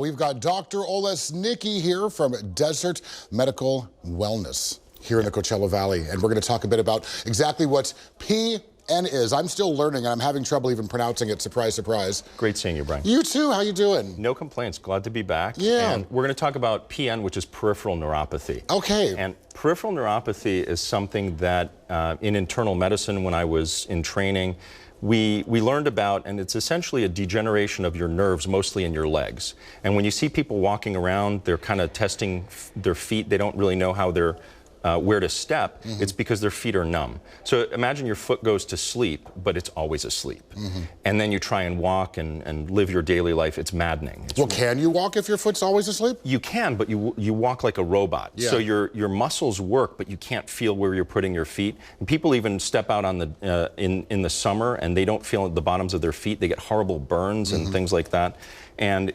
We've got Dr. Olesnicky here from Desert Medical Wellness here in the Coachella Valley, and we're going to talk a bit about exactly what PN is. I'm still learning, and I'm having trouble even pronouncing it. Surprise, surprise. Great seeing you, Brian. You too. How you doing? No complaints. Glad to be back. Yeah. And we're going to talk about PN, which is peripheral neuropathy. Okay. And peripheral neuropathy is something that in internal medicine, when I was in training, we learned about, and it's essentially a degeneration of your nerves, mostly in your legs. And when you see people walking around, they're kind of testing their feet. They don't really know how they're where to step. It's because their feet are numb. So imagine your foot goes to sleep, but it's always asleep. And then you try and walk and live your daily life. It's maddening. Well, can you walk if your foot's always asleep? You can, but you walk like a robot. Yeah. So your muscles work, but you can't feel where you're putting your feet. And people even step out on the in the summer and they don't feel the bottoms of their feet. They get horrible burns and things like that. And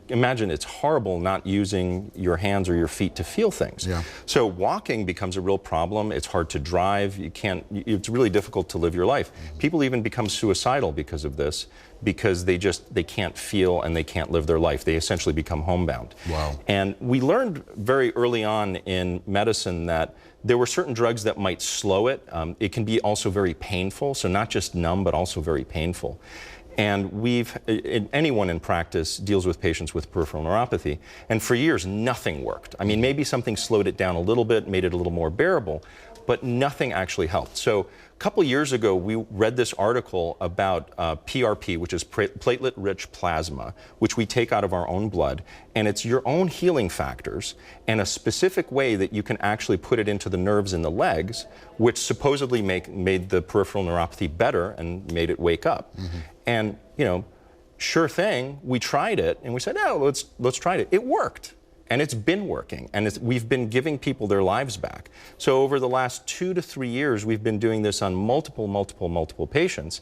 imagine it's horrible not using your hands or your feet to feel things. Yeah. So walking becomes a real problem. It's hard to drive. It's really difficult to live your life. People even become suicidal because of this, because they can't feel and they can't live their life. They essentially become homebound. Wow. And we learned very early on in medicine that there were certain drugs that might slow it. It can be also very painful, so not just numb, but also very painful. And anyone in practice deals with patients with peripheral neuropathy, and for years nothing worked. I mean, maybe something slowed it down a little bit, made it a little more bearable, but nothing actually helped. So a couple years ago, we read this article about PRP, which is platelet-rich plasma, which we take out of our own blood, and it's your own healing factors and a specific way that you can actually put it into the nerves in the legs, which supposedly made the peripheral neuropathy better and made it wake up. And, you know, sure thing, we tried it, and we said, no, let's try it. It worked. And it's been working, and we've been giving people their lives back. So over the last 2 to 3 years, we've been doing this on multiple patients,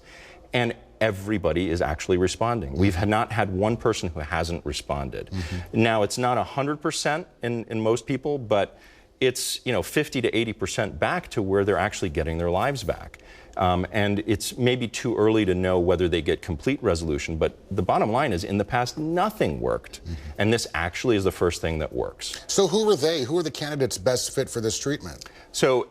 and everybody is actually responding. We've not had one person who hasn't responded. Now, it's not 100% in most people, but it's 50 to 80% back to where they're actually getting their lives back. And it's maybe too early to know whether they get complete resolution, but the bottom line is in the past nothing worked, and this actually is the first thing that works. So who are they? Who are the candidates best fit for this treatment? So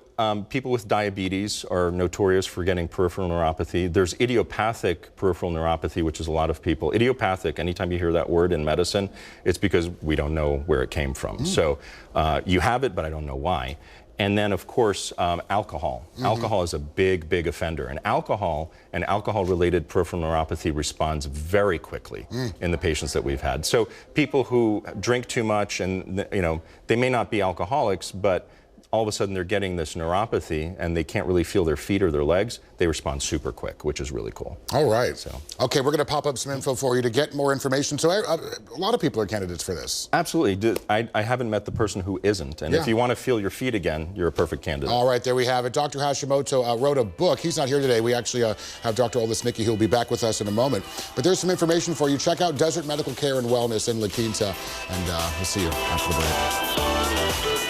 people with diabetes are notorious for getting peripheral neuropathy. There's idiopathic peripheral neuropathy, which is a lot of people. Idiopathic, anytime you hear that word in medicine, it's because we don't know where it came from. So you have it, but I don't know why. And then, of course, alcohol. Alcohol is a big offender. And alcohol-related peripheral neuropathy responds very quickly in the patients that we've had. So people who drink too much and, they may not be alcoholics, but all of a sudden they're getting this neuropathy and they can't really feel their feet or their legs, they respond super quick, which is really cool. All right. So. Okay, we're going to pop up some info for you to get more information. So a lot of people are candidates for this. Absolutely. I haven't met the person who isn't. And if you want to feel your feet again, you're a perfect candidate. All right, there we have it. Dr. Hashimoto wrote a book. He's not here today. We actually have Dr. Olesnicky, who will be back with us in a moment. But there's some information for you. Check out Desert Medical Care and Wellness in La Quinta, and we'll see you after the break.